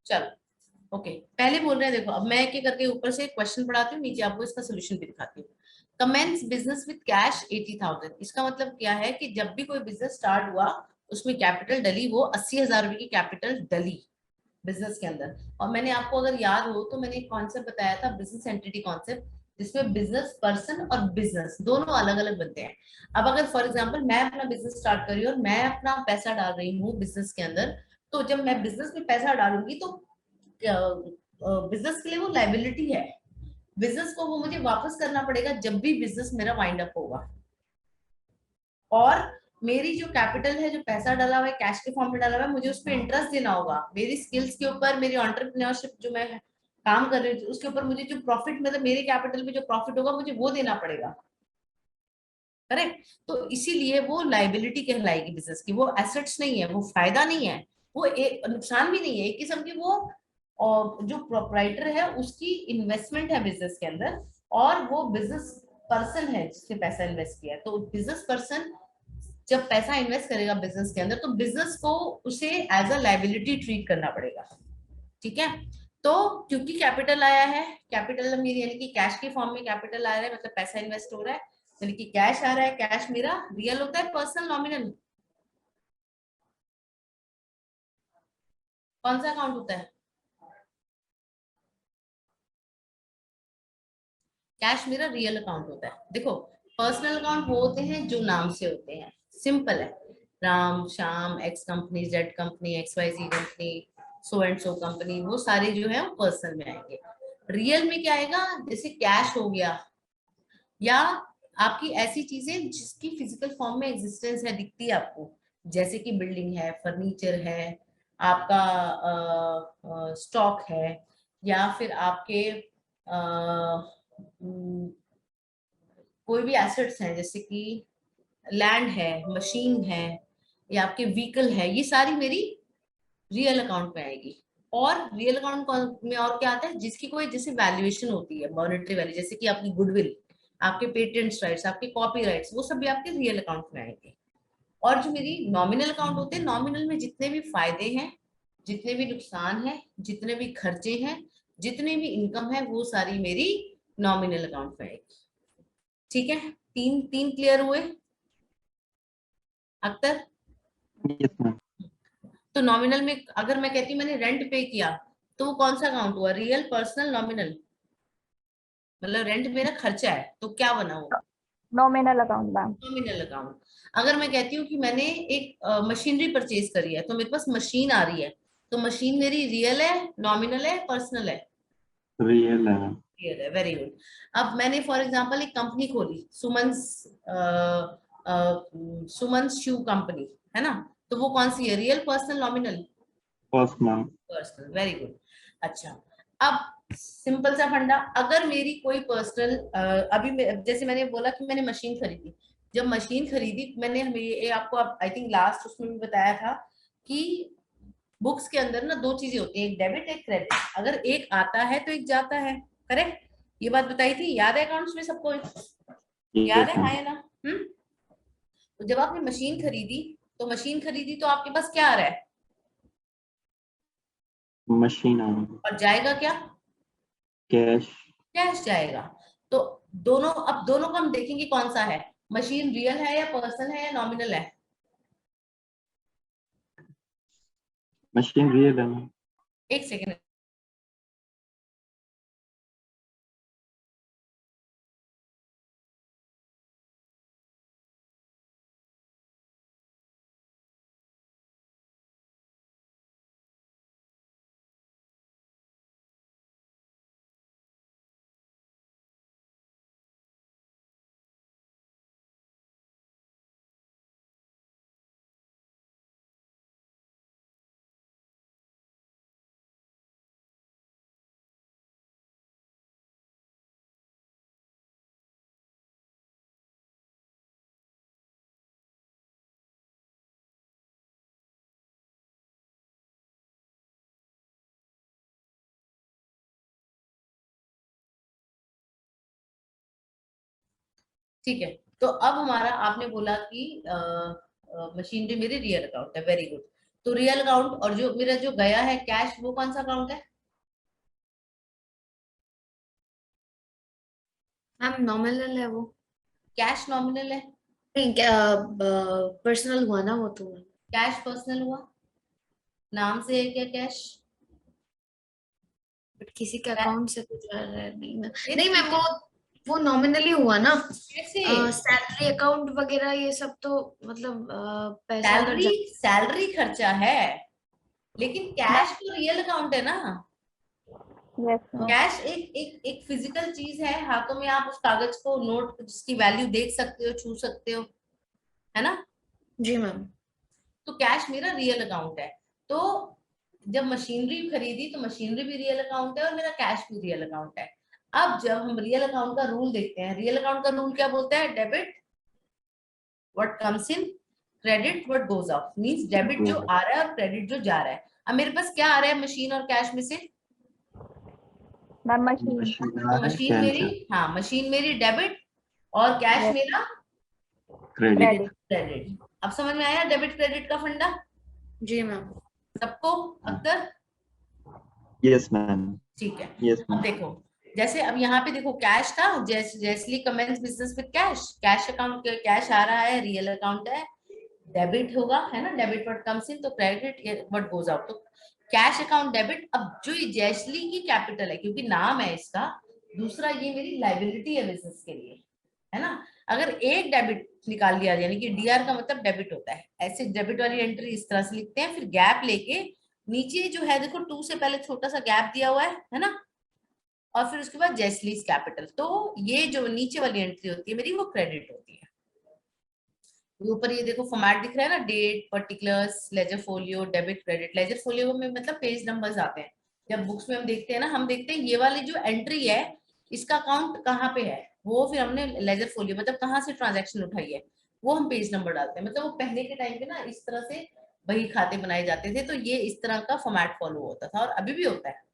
चलो ओके, पहले बोल रहे हैं, देखो अब मैं एक एक करके ऊपर से क्वेश्चन पढ़ाती हूँ, नीचे आपको इसका सोल्यूशन भी दिखाती हूँ। कमेंस बिजनेस विद कैश 80,000, इसका मतलब क्या है कि जब भी कोई बिजनेस स्टार्ट हुआ उसमें कैपिटल डली, वो 80,000 रुपए की कैपिटल डली बिजनेस के अंदर। और मैंने आपको अगर याद हो तो मैंने एक कॉन्सेप्ट बताया था, बिजनेस एंटिटी कॉन्सेप्ट, जिसमें बिजनेस पर्सन और बिजनेस दोनों अलग अलग बनते हैं। अब अगर फॉर एग्जांपल मैं अपना बिजनेस स्टार्ट कर रही हूँ और मैं अपना पैसा डाल रही हूँ बिजनेस के अंदर, तो जब मैं बिजनेस में पैसा डालूंगी तो बिजनेस के लिए वो लाइबिलिटी है, बिजनेस को वो मुझे वापस करना पड़ेगा जब भी बिजनेस मेरा वाइंड अप होगा। और मेरी जो कैपिटल है, जो पैसा डाला हुआ है कैश के फॉर्म में डाला हुआ है, मुझे उस पर इंटरेस्ट देना होगा, मेरी स्किल्स के ऊपर, मेरी एंटरप्रेन्योरशिप जो मैं काम कर रही हूँ उसके ऊपर मुझे जो प्रॉफिट, मतलब मेरे कैपिटल में जो प्रॉफिट होगा मुझे वो देना पड़ेगा, करेक्ट। तो इसीलिए वो लाइबिलिटी कहलाएगी बिजनेस की, वो एसेट्स नहीं है, वो फायदा नहीं है, वो एक नुकसान भी नहीं है, एक किस्म की वो और जो प्रोपराइटर है उसकी इन्वेस्टमेंट है बिजनेस के अंदर, और वो बिजनेस पर्सन है जिसने पैसा इन्वेस्ट किया है। तो बिजनेस पर्सन जब पैसा इन्वेस्ट करेगा बिजनेस के अंदर, तो बिजनेस को उसे एज अ लाइबिलिटी ट्रीट करना पड़ेगा, ठीक है। तो क्योंकि कैपिटल आया है, कैपिटल मेरी यानी कि कैश के फॉर्म में कैपिटल आ रहा है, मतलब पैसा इन्वेस्ट हो रहा है, यानी कि कैश आ रहा है। कैश मेरा रियल होता है, पर्सनल, नॉमिनल, कौन सा अकाउंट होता है? कैश मेरा रियल अकाउंट होता है। देखो, पर्सनल अकाउंट वो होते हैं जो नाम से होते हैं, सिंपल है, Ram Shyam X company, Z company, X Y Z company, so and so company, वो सारे जो है वो पर्सनल में आएंगे। रियल में क्या आएगा? जैसे कैश हो गया, या आपकी ऐसी चीजें जिसकी फिजिकल फॉर्म में एग्जिस्टेंस है, दिखती है आपको, जैसे कि बिल्डिंग है, फर्नीचर है, आपका स्टॉक है, या फिर आपके कोई भी एसेट्स हैं, जैसे कि लैंड है, मशीन है, या आपके व्हीकल है, ये सारी मेरी रियल अकाउंट में आएगी। और रियल अकाउंट में और क्या आता है? जिसकी कोई जैसे वैल्यूएशन होती है, मॉनेटरी वैल्यू, जैसे कि आपकी गुडविल, आपके पेटेंट्स राइट्स, आपके कॉपी राइट्स, वो सब भी आपके रियल अकाउंट में आएंगे। और जो मेरी नॉमिनल अकाउंट होते हैं, नॉमिनल में जितने भी फायदे हैं, जितने भी नुकसान है, जितने भी खर्चे हैं, जितने भी इनकम है, वो सारी मेरी नॉमिनल अकाउंट में आएगी, ठीक है। तीन तीन क्लियर हुए अख्तर? Yes ma'am. तो नॉमिनल में अगर मैं कहती हूँ मैंने रेंट पे किया, तो वो कौन सा अकाउंट हुआ? Real, personal, nominal? मतलब रेंट मेरा खर्चा है तो क्या बना वो? Nominal account ma'am. Nominal account. अगर मैं कहती हूँ कि मैंने एक मशीनरी परचेज करी है, तो मेरे पास मशीन आ रही है, तो मशीन मेरी रियल है, नॉमिनल है, पर्सनल है? रियल है मैम। रियल है, वेरी गुड। अब मैंने फॉर एग्जांपल एक कंपनी खोली, सुमंस सुमंस शू कंपनी, है ना, तो वो कौन सी है? Real, personal, nominal? First ma'am. Personal, very good. अच्छा, अब सिंपल सा फंडा, अगर मेरी कोई पर्सनल अभी जैसे मैंने बोला कि मैंने मशीन खरीदी, जब मशीन खरीदी मैंने, हमें ये आपको आई थिंक लास्ट उसमें भी बताया था कि बुक्स के अंदर ना दो चीजें होती हैं, एक डेबिट एक क्रेडिट, अगर एक आता है तो एक जाता है, करेक्ट। ये बात बताई थी, याद है अकाउंट्स में सबको? याद यस है, हाँ मैम। या ना? तो जब आपने मशीन खरीदी, तो मशीन खरीदी तो आपके पास क्या आ रहा है? मशीन आ रही। और जाएगा क्या? कैश। कैश जाएगा। तो दोनों, अब दोनों को हम देखेंगे कौन सा है, मशीन रियल है या पर्सनल है या नॉमिनल है? मशीन रियल है मैम। एक सेकेंड। ठीक है, तो अब हमारा, आपने बोला कि मशीनरी मेरी रियल अकाउंट है, वेरी गुड। तो रियल अकाउंट, और जो मेरा जो गया है कैश, वो कौन सा अकाउंट है? मैम नॉमिनल है वो। कैश नॉमिनल है, नहीं पर्सनल हुआ ना वो तो। कैश पर्सनल हुआ, नाम से है क्या कैश? बट किसी के अकाउंट से तो जा रहा है नहीं ना। ये नहीं मैम वो नॉमिनली हुआ ना। कैसे? सैलरी अकाउंट वगैरह ये सब तो मतलब पैसा अगर सैलरी, सैलरी खर्चा है, लेकिन कैश तो रियल अकाउंट है ना। Yes ma'am. कैश एक फिजिकल चीज है, हाथों में आप उस कागज को, नोट जिसकी वैल्यू देख सकते हो, छू सकते हो, है ना। जी मैम। तो कैश मेरा रियल अकाउंट है। तो जब मशीनरी खरीदी तो मशीनरी भी रियल अकाउंट है और मेरा कैश भी रियल अकाउंट है। अब जब हम रियल अकाउंट का रूल देखते हैं, रियल अकाउंट का रूल क्या बोलता है? Debit what comes in, credit what goes out. Means debit जो आ रहा है और क्रेडिट जो जा रहा है। अब मेरे पास क्या आ रहा है मशीन और कैश में से? Ma'am machine. मशीन तो है, मशीन मेरी, कैश है, हाँ मशीन मेरी डेबिट, और कैश Yes. मेरा क्रेडिट। क्रेडिट। क्रेडिट। अब समझ में आया डेबिट क्रेडिट का फंडा जी मैम। सबको? अक्तर? Yes ma'am. ठीक है। यस अब मैम। देखो, जैसे अब यहाँ पे देखो कैश था, Jaisly commences business with cash, cash account, cash आ रहा है, रियल अकाउंट है, डेबिट होगा, है ना, डेबिट व्हाट कम्स इन, तो क्रेडिट व्हाट गोज आउट। तो कैश अकाउंट डेबिट। अब जो ये जैसली की कैपिटल है, क्योंकि नाम है इसका, दूसरा ये मेरी लाइबिलिटी है बिजनेस के लिए, है ना। अगर एक डेबिट निकाल लिया, यानी कि डीआर का मतलब डेबिट होता है, ऐसे डेबिट वाली एंट्री इस तरह से लिखते हैं, फिर गैप लेके नीचे जो है देखो, टू से पहले छोटा सा गैप दिया हुआ है ना, और फिर उसके बाद जैसलीज कैपिटल। तो ये जो नीचे वाली एंट्री होती है मेरी, वो क्रेडिट होती है। ऊपर ये देखो फॉर्मेट दिख रहा है ना, date, particulars, ledger folio, debit credit. Ledger folio में मतलब पेज नंबर्स आते हैं। जब बुक्स में हम देखते हैं ना, हम देखते हैं ये वाली जो एंट्री है, इसका अकाउंट कहाँ पे है, वो फिर हमने लेजर फोलियो मतलब कहाँ से ट्रांजैक्शन उठाई है, वो हम पेज नंबर डालते हैं। मतलब वो पहले के टाइम पे ना इस तरह से बही खाते बनाए जाते थे, तो ये इस तरह का फॉर्मेट फॉलो होता था, और अभी भी होता है।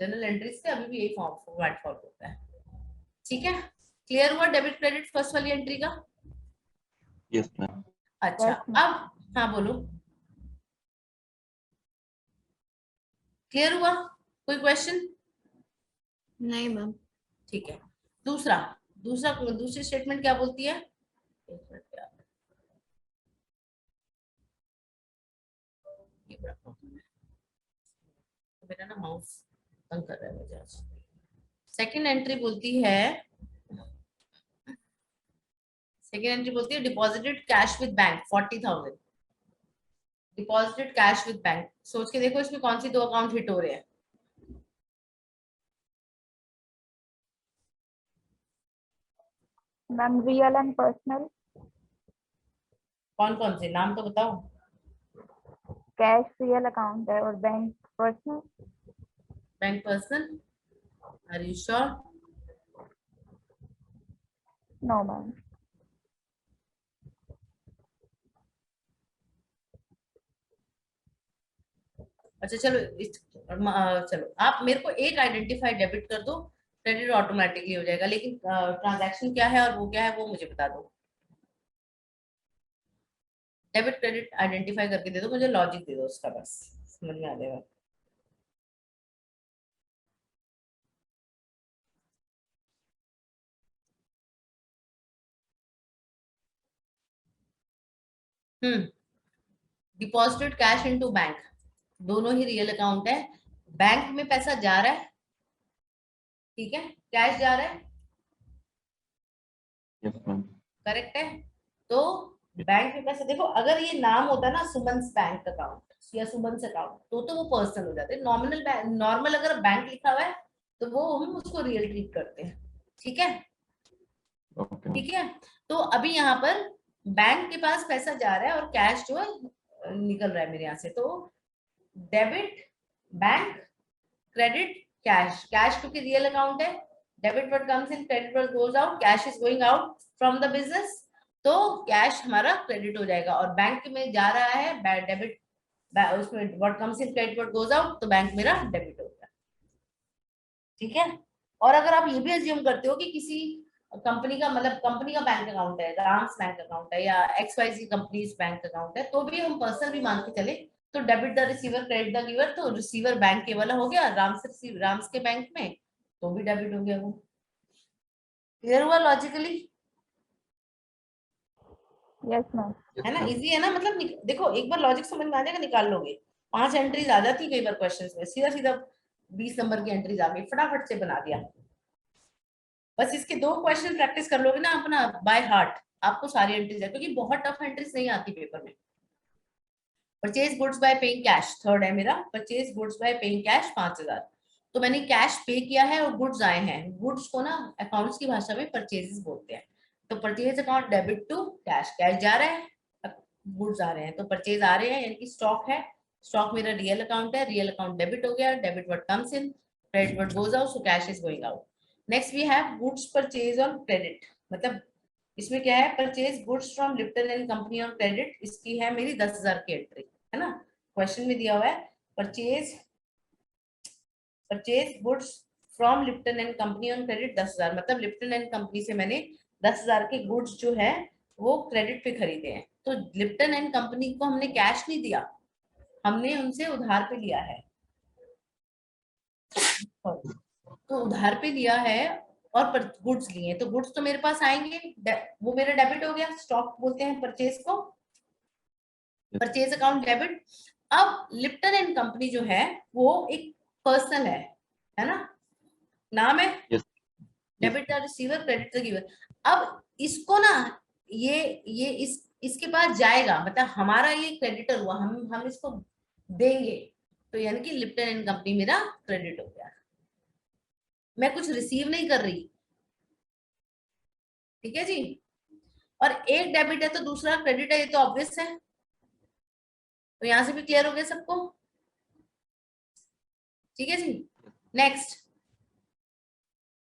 जनरल एंट्रीज से अभी भी यही फॉर्मेट फॉलो होता है। ठीक है, क्लियर हुआ डेबिट क्रेडिट फर्स्ट वाली एंट्री का? Yes ma'am. अच्छा, Yes, ma'am. अब हाँ बोलो, क्लियर हुआ? कोई क्वेश्चन? नहीं मैम। ठीक है। दूसरा, दूसरी स्टेटमेंट क्या बोलती है? एक मिनट यार, ये बड़ा problem है। मेरा ना माउस तंग कर रहा है मुझे आज। सेकेंड एंट्री बोलती है, deposited cash with bank 40,000। Deposited cash with bank, सोच के देखो इसमें कौन सी दो अकाउंट हिट हो रहे हैं? Ma'am real and personal. कौन कौन से नाम तो बताओ। कैश रियल अकाउंट है और bank personal. Bank personal, are you sure? No ma'am. अच्छा चलो चलो आप मेरे को एक आइडेंटिफाई डेबिट कर दो, क्रेडिट ऑटोमेटिकली हो जाएगा, लेकिन ट्रांजैक्शन क्या है और वो क्या है वो मुझे बता दो। डेबिट क्रेडिट आइडेंटिफाई करके दे दो मुझे, लॉजिक दे दो उसका, बस समझ में आ जाएगा। डिपॉजिटेड कैश इनटू बैंक, दोनों ही रियल अकाउंट है। बैंक में पैसा जा रहा है, ठीक है, कैश जा रहा है, यस मैम। करेक्ट है। तो बैंक में पैसा, देखो अगर ये नाम होता ना सुमन्स बैंक अकाउंट या सुमन्स अकाउंट, तो वो पर्सनल हो जाते। नॉमिनल नॉर्मल अगर बैंक लिखा हुआ है तो वो हम उसको रियल ट्रीट करते हैं। ठीक है, ओके। ठीक है। तो अभी यहाँ पर बैंक के पास पैसा जा रहा है और कैश जो है निकल रहा है मेरे यहाँ से। तो debit bank, credit cash. Cash क्योंकि रियल अकाउंट है, debit what comes in, credit what goes out, cash is going out from the business, तो कैश हमारा क्रेडिट हो जाएगा। और बैंक में जा रहा है डेबिट, उसमें what comes in credit what goes out, तो बैंक मेरा डेबिट हो गया। ठीक है। और अगर आप ये भी अज्यूम करते हो कि किसी कंपनी का मतलब कंपनी का बैंक अकाउंट है, राम्स बैंक अकाउंट है या XYZ कंपनीज बैंक अकाउंट है, तो भी हम पर्सनल भी मान के चले तो debit the receiver credit the giver, तो रिसीवर बैंक के वाला हो गया, राम्स के बैंक में तो भी डेबिट हो गया वो। क्लियर हुआ लॉजिकली? Yes ma'am. Yes, है ना, ma'am. इजी है ना, मतलब देखो एक बार लॉजिक समझ में आ जाएगा, निकाल लोगे। 5 एंट्रीज आ जाती कई बार क्वेश्चंस में, सीधा सीधा 20 नंबर की एंट्रीज आ गई, फटाफट से बना दिया। बस इसके 2 क्वेश्चन प्रैक्टिस कर लोगे ना अपना बाय हार्ट, आपको सारी एंट्रीज है, क्योंकि बहुत टफ एंट्रीज नहीं आती पेपर में। Purchase goods by paying cash, third है मेरा, purchase goods by paying cash 5000। तो मैंने कैश पे किया है और गुड्स आए हैं, गुड्स को ना अकाउंट्स की भाषा में परचेजेस बोलते हैं। तो purchase account debit to cash, cash जा रहा है, गुड्स आ रहे हैं, तो परचेज आ रहे हैं यानी कि स्टॉक है, स्टॉक मेरा रियल अकाउंट है, रियल अकाउंट डेबिट हो गया, debit what comes in, credit what goes out, so cash is going out. Next we have goods purchase on credit, मतलब इसमें क्या है, purchase goods from Lipton and company on credit, इसकी है मेरी 10,000 की एंट्री, है ना, क्वेश्चन में दिया हुआ है purchase purchase goods from Lipton and company on credit 10,000, मतलब लिप्टन एंड कंपनी से मैंने 10,000 के गुड्स जो है वो क्रेडिट पे खरीदे हैं। तो लिप्टन एंड कंपनी को हमने कैश नहीं दिया, हमने उनसे उधार पे लिया है, तो उधार पे लिया है और पर गुड्स लिए, तो गुड्स तो मेरे पास आएंगे, वो मेरा डेबिट हो गया, स्टॉक बोलते हैं परचेज को, परचेज अकाउंट डेबिट। अब लिप्टन एंड कंपनी जो है वो एक पर्सन है ना, नाम है, Yes. Yes. Debit the receiver credit the giver. अब इसको ना ये इसके पास जाएगा, मतलब हमारा ये क्रेडिटर हुआ, हम इसको देंगे, तो यानी कि लिप्टन एंड कंपनी मेरा क्रेडिट हो गया, मैं कुछ रिसीव नहीं कर रही, ठीक है जी। और एक डेबिट है तो दूसरा क्रेडिट है, ये तो ऑब्वियस है, तो यहां से भी क्लियर हो गया सबको, ठीक है जी। नेक्स्ट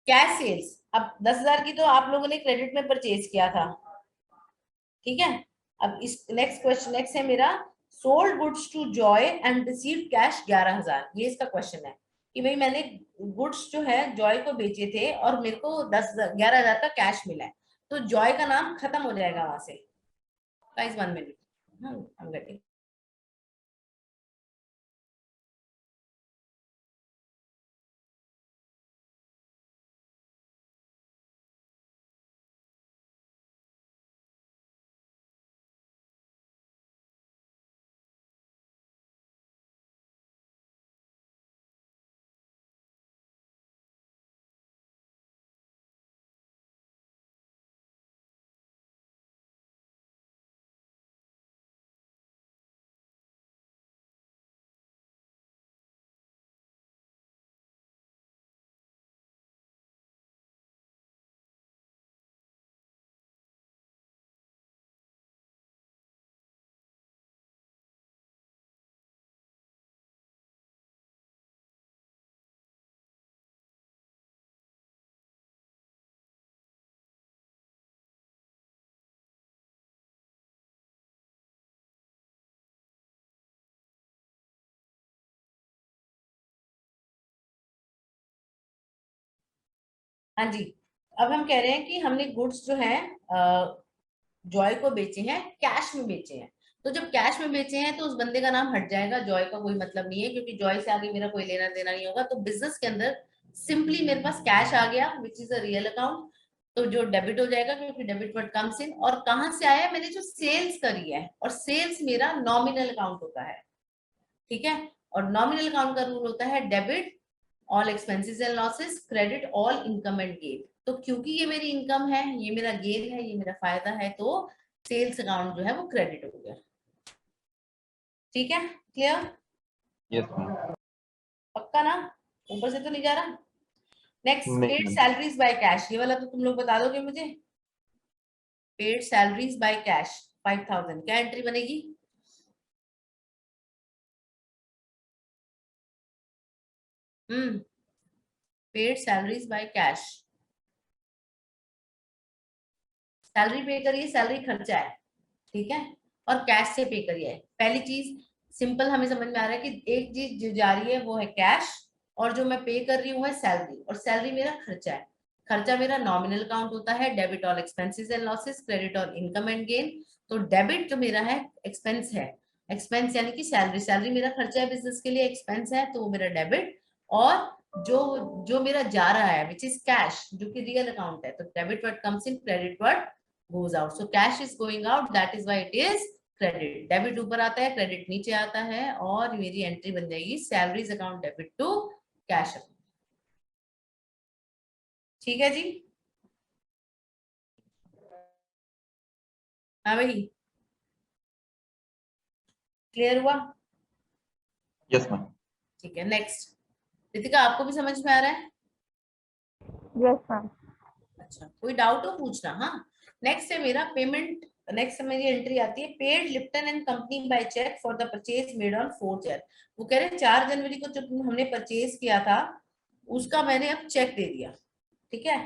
कैश सेल्स, अब 10,000 की तो आप लोगों ने क्रेडिट में परचेज किया था, ठीक है। अब इस नेक्स्ट क्वेश्चन, नेक्स्ट है मेरा sold goods to Joy and received cash 11,000, ये इसका क्वेश्चन है कि भाई मैंने गुड्स जो है जॉय को बेचे थे और मेरे को 11,000 का कैश मिला है, तो जॉय का नाम खत्म हो जाएगा वहां से। Guys 1 minute, I'm getting। हाँ जी, अब हम कह रहे हैं कि हमने गुड्स जो है जॉय को बेचे हैं, कैश में बेचे हैं, तो जब कैश में बेचे हैं तो उस बंदे का नाम हट जाएगा, जॉय का कोई मतलब नहीं है, क्योंकि जॉय से आगे मेरा कोई लेना देना नहीं होगा। तो बिजनेस के अंदर सिंपली मेरे पास कैश आ गया which is a real account, तो जो डेबिट हो जाएगा, क्योंकि डेबिट व्हाट कम्स इन, और कहां से आया, मैंने जो सेल्स करी है, और सेल्स मेरा नॉमिनल अकाउंट होता है, ठीक है। और नॉमिनल अकाउंट का रूल होता है debit all expenses and losses, credit all income and gain. तो क्योंकि ये मेरी इनकम है, ये मेरा गेन है, ये मेरा फायदा है, तो सेल्स अकाउंट जो है वो क्रेडिट हो गया, ठीक है, क्लियर? Yes, ma'am. पक्का ना, ऊपर से तो नहीं जा रहा। नेक्स्ट नहीं, paid ma'am. Salaries by cash, ये वाला तो तुम लोग बता दोगे मुझे। पेड सैलरीज बाय कैश 5,000, क्या एंट्री बनेगी? Paid salaries by cash, salary पे करिए, सैलरी खर्चा है, ठीक है, और कैश से पे करिए। पहली चीज सिंपल हमें समझ में आ रहा है कि एक चीज जो जा रही है वो है कैश, और जो मैं पे कर रही हूँ है सैलरी, और सैलरी मेरा खर्चा है। खर्चा मेरा नॉमिनल अकाउंट होता है, debit all expenses and losses, credit all income and gain. तो डेबिट जो मेरा है एक्सपेंस है, एक्सपेंस यानी कि सैलरी, सैलरी मेरा खर्चा है बिजनेस के लिए, एक्सपेंस है तो वो मेरा डेबिट। और जो जो मेरा जा रहा है विच इज कैश, जो कि रियल अकाउंट है, तो debit what comes in, credit what goes out. So cash is going out, that is why it is credit. Debit ऊपर आता है, क्रेडिट नीचे आता है, और मेरी एंट्री बन जाएगी salaries account debit to cash account. ठीक है जी। हाँ भाई, क्लियर हुआ? Yes ma'am. ठीक है, नेक्स्ट। रितिका, आपको भी समझ में आ रहा है? Yes ma'am. अच्छा, कोई डाउट हो पूछना। हाँ, नेक्स्ट है मेरा पेमेंट। नेक्स्ट मेरी एंट्री आती है, paid Lipton and company by cheque for the purchase made on 4 January. वो कह रहे 4 जनवरी को जब हमने परचेज किया था उसका मैंने अब चेक दे दिया। ठीक है,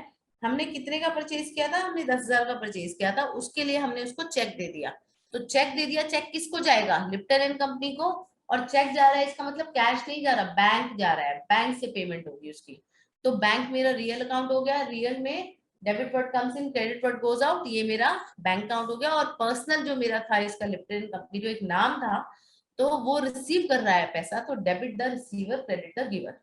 हमने कितने का परचेज किया था? हमने 10,000 का परचेज किया था, उसके लिए हमने उसको चेक दे दिया। तो चेक दे दिया, चेक किसको जाएगा? लिप्टन एंड कंपनी को। और चेक जा रहा है, इसका मतलब कैश नहीं जा रहा, बैंक जा रहा है, बैंक से पेमेंट होगी उसकी। तो बैंक मेरा रियल अकाउंट हो गया, रियल में debit what comes in, credit what goes out, ये मेरा बैंक अकाउंट हो गया। और पर्सनल जो मेरा था इसका, लिप्टन कंपनी जो एक नाम था, तो वो रिसीव कर रहा है पैसा, तो debit the receiver, credit the giver.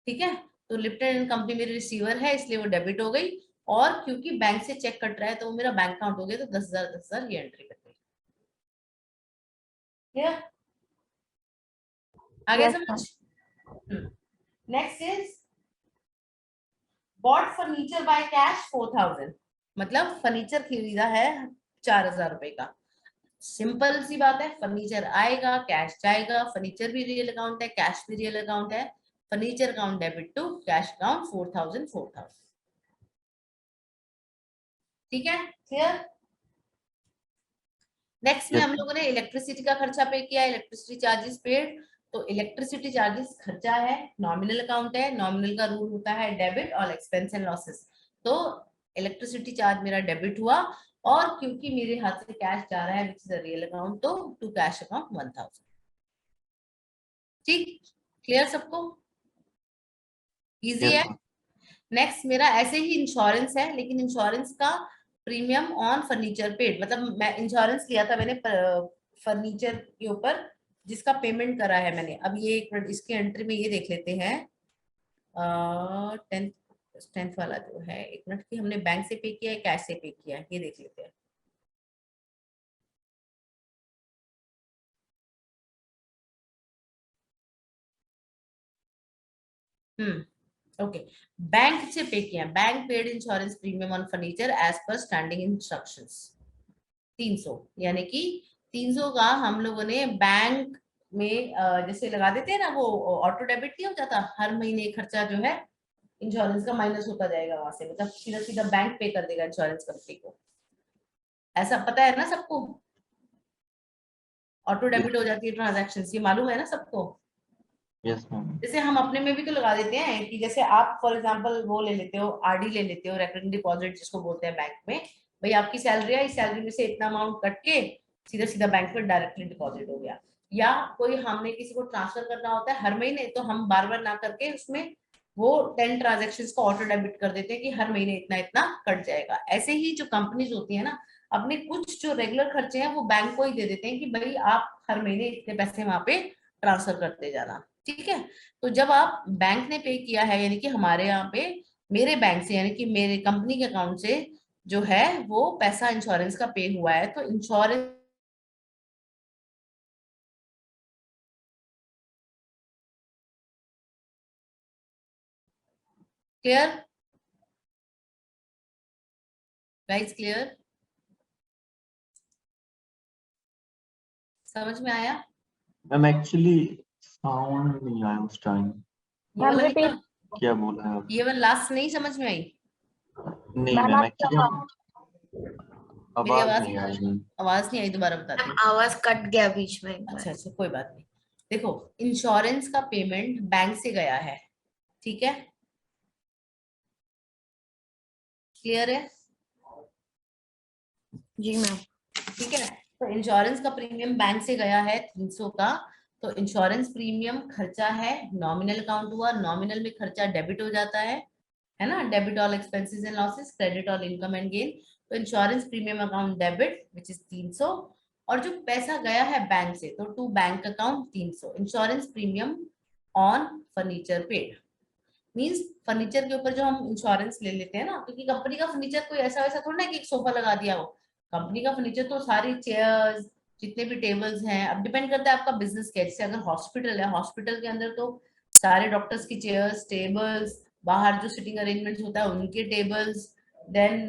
ठीक है, तो लिप्टन एंड कंपनी मेरी रिसीवर है, इसलिए वो डेबिट हो गई। और क्योंकि बैंक से चेक कट रहा है तो वो मेरा बैंक अकाउंट हो गया, तो 10,000 10,000 ये एंट्री कर गई। क्लियर? आगे यस समझ? Ma'am. Next is bought furniture by cash 4,000, मतलब फर्नीचर खरीदा है 4,000 रुपए का। सिंपल सी बात है, फर्नीचर आएगा, कैश जाएगा, फर्नीचर भी रियल अकाउंट है, कैश भी रियल अकाउंट है। Furniture account debit to cash account 4,000 4,000। ठीक है, क्लियर? नेक्स्ट में यस हम लोगों ने इलेक्ट्रिसिटी का खर्चा पे किया, इलेक्ट्रिसिटी चार्जेस पेड। तो इलेक्ट्रिसिटी चार्जेस खर्चा है, नॉमिनल अकाउंट है, नॉमिनल का रूल होता है डेबिट और एक्सपेंस एंड लॉसेस। तो इलेक्ट्रिसिटी चार्ज मेरा डेबिट हुआ, और क्योंकि मेरे हाथ से कैश जा रहा है विच इज रियल अकाउंट, तो टू कैश अकाउंट 1,000। ठीक, क्लियर सबको? इजी यस है। मैम। नेक्स्ट मेरा ऐसे ही इंश्योरेंस है, लेकिन इंश्योरेंस का प्रीमियम ऑन फर्नीचर पेड, मतलब मैं इंश्योरेंस लिया था मैंने फर्नीचर के ऊपर, जिसका पेमेंट करा है मैंने। अब ये एक मिनट, इसकी एंट्री में ये देख लेते हैं। 10th 10th वाला जो है, एक मिनट, की हमने बैंक से पे किया है, कैश से पे किया है, ये देख लेते हैं। ओके, बैंक से पे किया, bank paid insurance premium on furniture as per standing instructions 300, यानी कि 300 का हम लोगों ने बैंक में जैसे लगा देते हैं ना, वो ऑटो डेबिट नहीं हो जाता, हर महीने खर्चा जो है इंश्योरेंस का माइनस होता जाएगा वहां से, मतलब सीधा सीधा बैंक पे कर देगा इंश्योरेंस कंपनी को। ऐसा पता है ना सबको? ऑटो डेबिट हो जाती है ट्रांजैक्शन, ये मालूम है ना सबको? Yes ma'am. जैसे हम अपने में भी तो लगा देते हैं कि जैसे आप फॉर एग्जांपल वो ले लेते हो, आरडी ले लेते हो, रेकरिंग डिपॉजिट जिसको बोलते हैं बैंक में। भाई आपकी सैलरी है, इस सैलरी में से इतना अमाउंट कट के सीधा सीधा बैंक में डायरेक्टली डिपॉजिट हो गया। या कोई हमने किसी को ट्रांसफर करना होता है हर महीने, तो हम बार बार ना करके उसमें वो 10 ट्रांजेक्शन को ऑटो डेबिट कर देते हैं कि हर महीने इतना इतना कट जाएगा। ऐसे ही जो कंपनीज होती है ना, अपने कुछ जो रेगुलर खर्चे हैं वो बैंक को ही दे देते हैं कि भाई आप हर महीने इतने पैसे वहां पे ट्रांसफर करते जाना। ठीक है, तो जब आप बैंक ने पे किया है, यानी कि हमारे यहाँ पे मेरे बैंक से, यानी कि मेरे कंपनी के अकाउंट से जो है वो पैसा इंश्योरेंस का पे हुआ है, तो इंश्योरेंस क्लियर? Guys clear? समझ में आया? मैम एक्चुअली साउंड नहीं आया उस टाइम। ये मैम वाला नहीं रिपीट। था? क्या बोला है ये वाला लास्ट नहीं समझ में आई? नहीं मैम मैम, आपकी एक्चुअली आवाज मेरी आवाज आवाज, नहीं आई। आवाज नहीं आई? दोबारा बताती हूँ। आवाज कट गया बीच में एक बार। अच्छा अच्छा, कोई बात नहीं। देखो, इंश्योरेंस का पेमेंट बैंक से गया है, ठीक है, क्लियर है? जी मैम। ठीक है, तो इंश्योरेंस का प्रीमियम बैंक से गया है 300 का। तो इंश्योरेंस प्रीमियम खर्चा है, नॉमिनल अकाउंट हुआ, नॉमिनल में खर्चा डेबिट हो जाता है। है ना, debit all expenses and losses, credit all income and gain. तो insurance premium account debit which is 300, और जो पैसा गया है बैंक से तो to bank account 300। Insurance premium on furniture paid, means furniture के ऊपर जो हम इंश्योरेंस ले लेते हैं ना, क्योंकि कंपनी का फर्नीचर कोई ऐसा वैसा थोड़ा ना कि एक सोफा लगा दिया हो। कंपनी का फर्नीचर तो सारी चेयर्स, जितने भी टेबल्स हैं, अब डिपेंड करता है आपका बिजनेस कैसे। अगर हॉस्पिटल है, हॉस्पिटल के अंदर तो सारे डॉक्टर्स की चेयर्स, टेबल्स, बाहर जो सिटिंग अरेंजमेंट होता है उनके टेबल्स, देन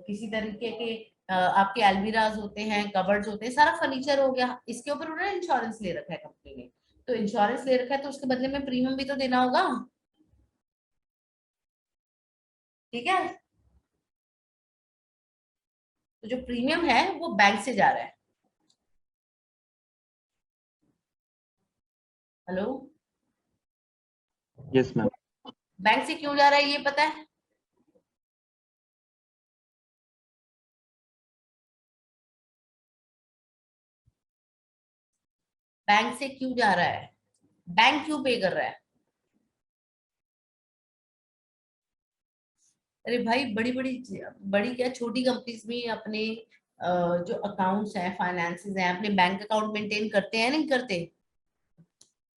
किसी तरीके के आपके एल्मीराज होते हैं, कबर्ड्स होते हैं, सारा फर्नीचर हो गया। इसके ऊपर उन्होंने इंश्योरेंस ले रखा है कंपनी ने, तो इंश्योरेंस ले रखा है तो उसके बदले में प्रीमियम भी तो देना होगा, ठीक है। तो जो प्रीमियम है वो बैंक से जा रहा है। Hello, yes ma'am. बैंक से क्यों जा रहा है ये पता है? बैंक से क्यों जा रहा है, बैंक क्यों पे कर रहा है? अरे भाई, बड़ी बड़ी बड़ी क्या छोटी कंपनीज भी अपने जो अकाउंट्स हैं, फाइनेंसेस हैं, अपने बैंक अकाउंट मेंटेन करते हैं, नहीं करते?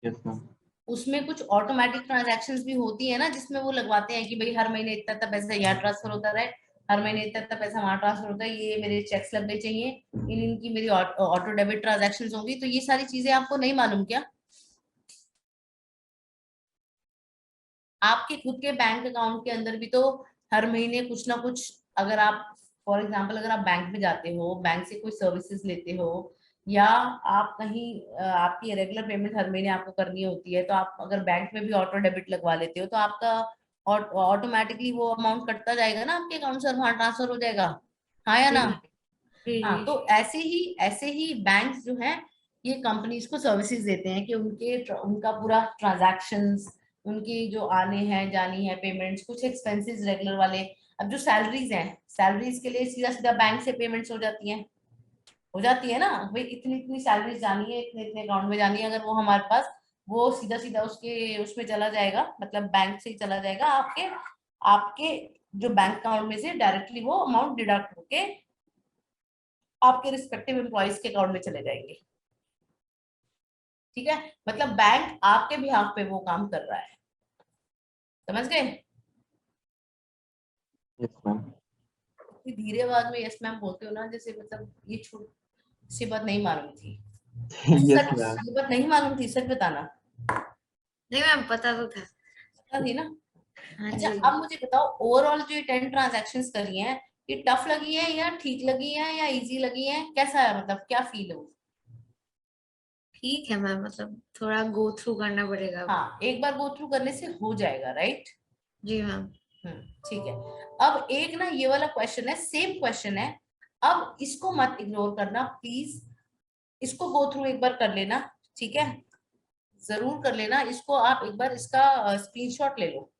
Yes ma'am. उसमें कुछ ऑटोमेटिक ट्रांजैक्शंस भी होती है ना, जिसमें वो लगवाते हैं कि भाई हर महीने इतना इतना पैसा यहाँ ट्रांसफर होता रहे, हर महीने इतना इतना पैसा वहां ट्रांसफर होता है, ये मेरे चेक्स लगने चाहिए, इनकी मेरी ऑटो डेबिट ट्रांजैक्शंस होंगी। तो ये सारी चीजें आपको नहीं मालूम क्या? आपके खुद के बैंक अकाउंट के अंदर भी तो हर महीने कुछ ना कुछ, अगर आप फॉर एग्जांपल अगर आप बैंक में जाते हो, बैंक से कोई सर्विसेज लेते हो, या आप कहीं आपकी रेगुलर पेमेंट हर महीने आपको करनी होती है, तो आप अगर बैंक में भी ऑटो डेबिट लगवा लेते हो तो आपका ऑटोमेटिकली वो अमाउंट कटता जाएगा ना आपके अकाउंट से, और वहां ट्रांसफर हो जाएगा, हाँ या जी ना? जी हाँ, जी। तो ऐसे ही बैंक जो है ये कंपनीज को सर्विसेज देते हैं कि उनका पूरा ट्रांजैक्शंस, उनकी जो आने हैं जानी है पेमेंट्स, कुछ एक्सपेंसेस रेगुलर वाले। अब जो सैलरीज हैं, सैलरीज के लिए सीधा सीधा बैंक से पेमेंट्स हो जाती है ना भाई, इतनी इतनी सैलरीज जानी है, इतने इतने अकाउंट में जानी है, अगर वो हमारे पास वो सीधा सीधा उसके उसमें चला जाएगा, मतलब बैंक से ही चला जाएगा, आपके आपके जो बैंक अकाउंट में से डायरेक्टली वो अमाउंट डिडक्ट होके आपके रिस्पेक्टिव एम्प्लॉइज के अकाउंट में चले जाएंगे, ठीक है। मतलब बैंक आपके बिहाफ पे वो काम कर रहा है, समझ गए? Yes ma'am. धीरे आवाज में यस मैम बोलते हो ना, जैसे मतलब ये छोटी सी बात नहीं मालूम थी। यस सच, मैम। ये बात नहीं मालूम थी, सच बताना। नहीं मैम, पता तो था। पता थी ना? हाँ अच्छा, जी। अब मुझे बताओ, ओवरऑल जो ये 10 ट्रांजेक्शन्स करी हैं, ये टफ लगी है या ठीक लगी है या इजी लगी है, कैसा है, मतलब क्या फील है? ठीक है मैम, मतलब थोड़ा गो थ्रू करना पड़ेगा। हाँ, एक बार गो थ्रू करने से हो जाएगा, राइट? जी मैम। ठीक है। अब एक ना ये वाला क्वेश्चन है, सेम क्वेश्चन है, अब इसको मत इग्नोर करना प्लीज, इसको गो थ्रू एक बार कर लेना, ठीक है, जरूर कर लेना इसको। आप एक बार इसका स्क्रीनशॉट ले लो,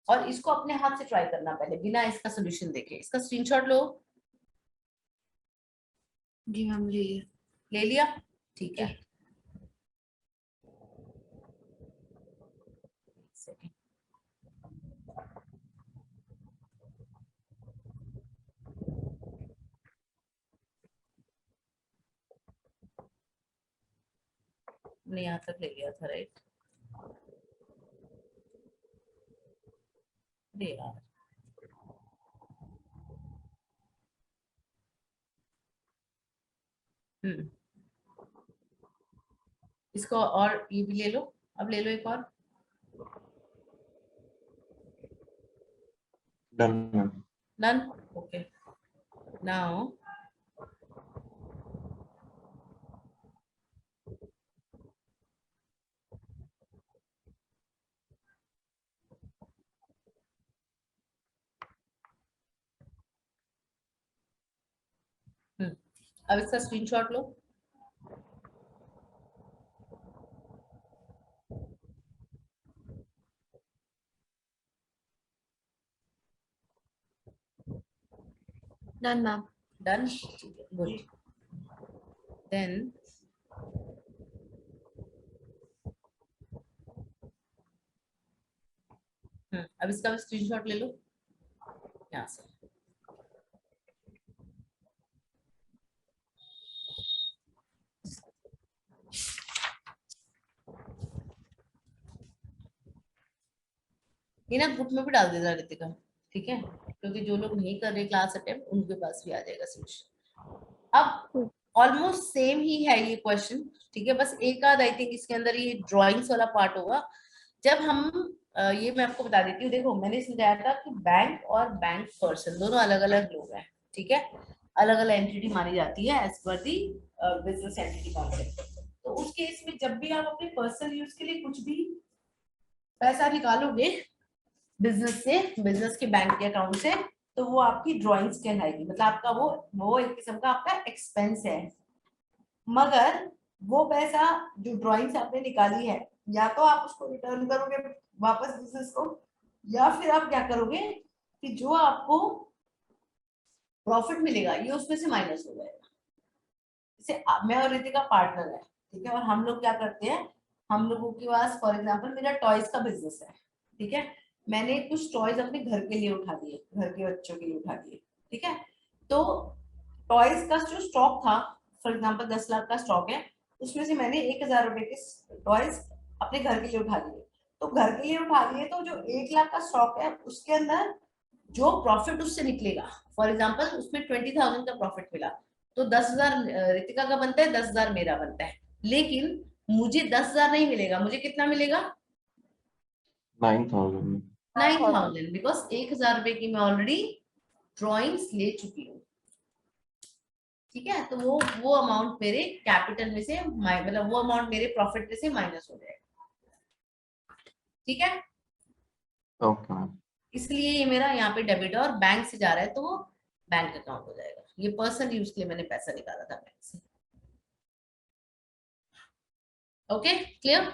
और इसको अपने हाथ से ट्राई करना पहले, बिना इसका सोल्यूशन देखे, इसका स्क्रीनशॉट लो। जी मैम लीजिए। ले लिया? ठीक है। जी। सेकंड। हमने यहाँ तक ले लिया था, राइट? अरे यार, हम्म, इसको और ये भी ले लो, अब ले लो एक और। Done ma'am. Done, okay. Now अब इसका स्क्रीनशॉट लो। Done ma'am. डन, ठीक है, गुड। देन अब इसका भी स्क्रीनशॉट ले लो यहाँ से। ये ना ग्रुप में भी डाल देना रितिका, ठीक है, क्योंकि जो लोग नहीं कर रहे क्लास अटेंड उनके पास भी आ जाएगा सोल्यूशन। अब ऑलमोस्ट सेम ही है ये क्वेश्चन, ठीक है, बस एक आध आई थिंक इसके अंदर ये ड्राइंग्स वाला पार्ट होगा। जब हम ये मैं आपको बता देती हूँ, देखो मैंने समझाया था कि बैंक और बैंक पर्सन दोनों अलग अलग लोग हैं, ठीक है, अलग अलग एंटिटी मानी जाती है एज पर दी बिजनेस एंटिटी कॉन्सेप्ट। तो उस केस में जब भी आप अपने पर्सनल यूज के लिए कुछ भी पैसा निकालोगे बिजनेस से, बिजनेस के बैंक के अकाउंट से, तो वो आपकी ड्राइंग्स कहलाएगी, मतलब आपका वो एक किस्म का आपका एक्सपेंस है। मगर वो पैसा जो ड्राइंग्स आपने निकाली है, या तो आप उसको रिटर्न करोगे वापस बिजनेस को, या फिर आप क्या करोगे कि जो आपको प्रॉफिट मिलेगा ये उसमें से माइनस हो जाएगा। जैसे मैं और रितिका पार्टनर है, ठीक है, और हम लोग क्या करते हैं, हम लोगों के पास फॉर एग्जांपल मेरा टॉयज का बिजनेस है, ठीक है, मैंने कुछ टॉयज अपने घर के लिए उठा दिए, घर के बच्चों के लिए उठा दिए, ठीक है, तो टॉयज का जो स्टॉक था फॉर एग्जांपल 10 लाख का स्टॉक है, उसमें से मैंने 1,000 रुपए के टॉयज अपने घर के लिए उठा लिए। तो घर के लिए उठा लिए तो जो 1 लाख का स्टॉक है उसके अंदर जो प्रॉफिट उससे निकलेगा, फॉर एग्जाम्पल उसमें 20,000 का प्रॉफिट मिला, तो 10,000 रितिका का बनता है, 10,000 मेरा बनता है, लेकिन मुझे 10,000 नहीं मिलेगा, मुझे कितना मिलेगा, 9,000। 9,000, बिकॉज 1,000 रुपए की मैं ऑलरेडी ड्रॉइंग्स ले चुकी हूँ, ठीक है, तो वो अमाउंट मेरे कैपिटल में से मतलब वो अमाउंट मेरे प्रॉफिट में से माइनस हो जाएगा, ठीक है, ओके मैम। इसलिए ये मेरा यहाँ पे डेबिट और बैंक से जा रहा है तो वो बैंक अकाउंट हो जाएगा। ये पर्सनल यूज के लिए मैंने पैसा निकाला था बैंक से। Okay clear?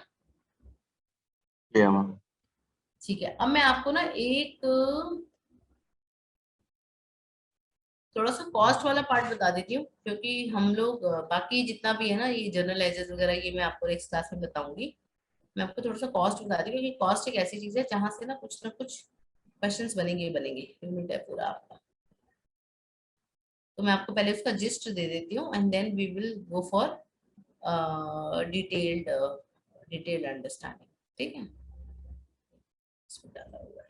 Clear ma'am. ठीक है, अब मैं आपको ना एक थोड़ा सा कॉस्ट वाला पार्ट बता देती हूँ, क्योंकि हम लोग बाकी जितना भी है ना ये जर्नल एजेस वगैरह ये मैं आपको नेक्स्ट क्लास में बताऊंगी। मैं आपको थोड़ा सा कॉस्ट बता दी, क्योंकि कॉस्ट एक ऐसी चीज है जहां से ना कुछ क्वेश्चंस बनेंगे ही बनेंगे, यूनिट है पूरा आपका। तो मैं आपको पहले उसका जिस्ट दे देती हूँ and then we will go for detailed detailed understanding, ठीक है, इसमें डाला हुआ है।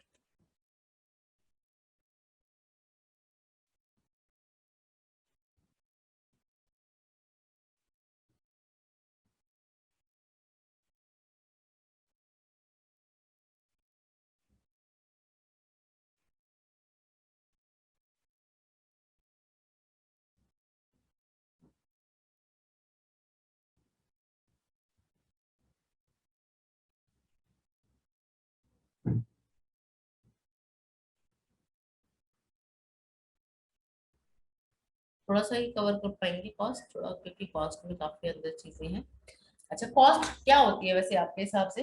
थोड़ा सा ही कवर कर पाएंगे कॉस्ट थोड़ा, क्योंकि कॉस्ट में काफी अंदर चीजें हैं। अच्छा, कॉस्ट क्या होती है वैसे आपके हिसाब से?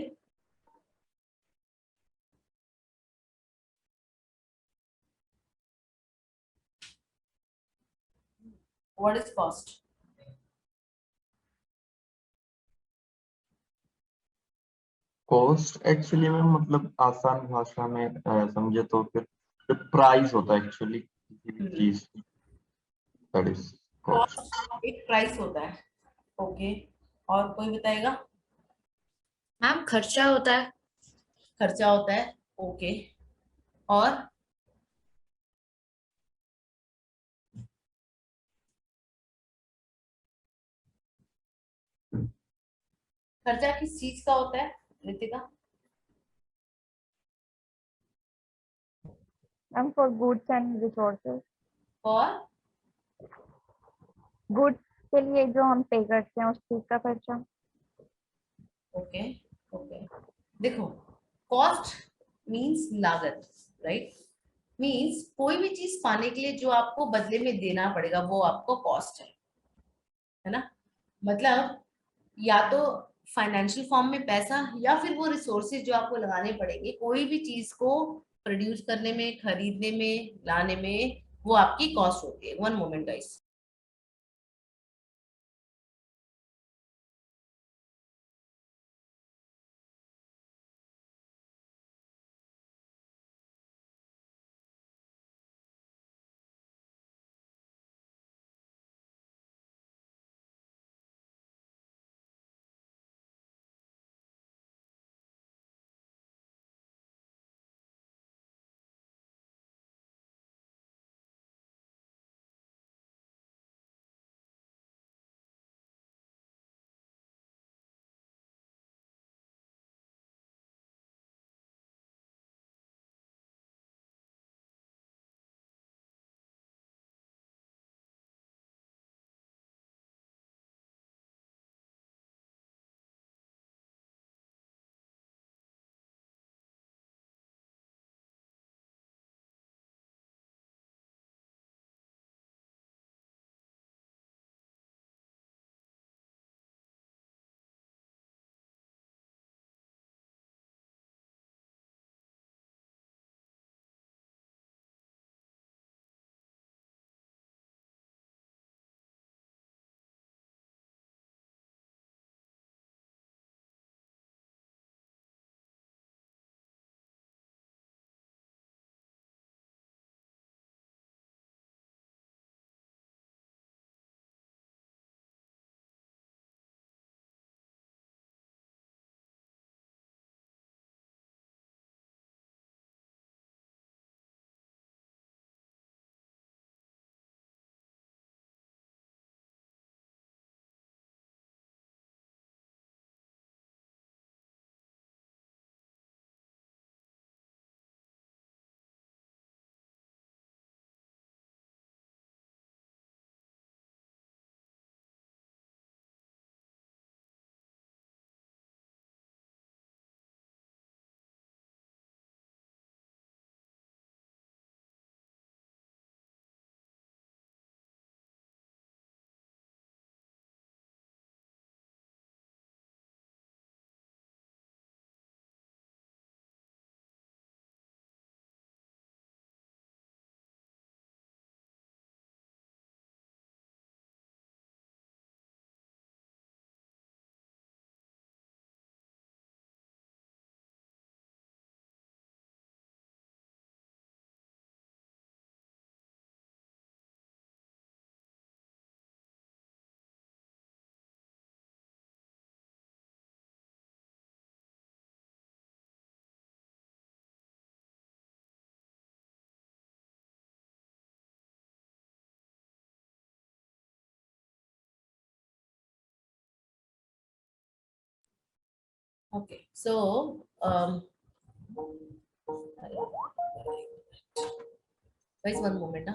What is cost? Cost actually ma'am मतलब आसान भाषा में समझे तो फिर प्राइस होता है एक्चुअली किसी भी चीज की, दैट इज कॉस्ट। कॉस्ट एक प्राइस होता है, ओके, और कोई बताएगा? मैम खर्चा होता है। खर्चा होता है, ओके, और खर्चा किस चीज का होता है Ritika? Ma'am for goods and resources, और गुड्स के लिए जो हम पे करते हैं उस चीज का खर्चा। ओके ओके, देखो कॉस्ट मींस लागत, राइट, मींस कोई भी चीज पाने के लिए जो आपको बदले में देना पड़ेगा वो आपको कॉस्ट है ना, मतलब या तो फाइनेंशियल फॉर्म में पैसा, या फिर वो रिसोर्सेज जो आपको लगाने पड़ेंगे कोई भी चीज को प्रोड्यूस करने में, खरीदने में, लाने में, वो आपकी कॉस्ट होती है। One moment guys. Okay, so guys, one moment.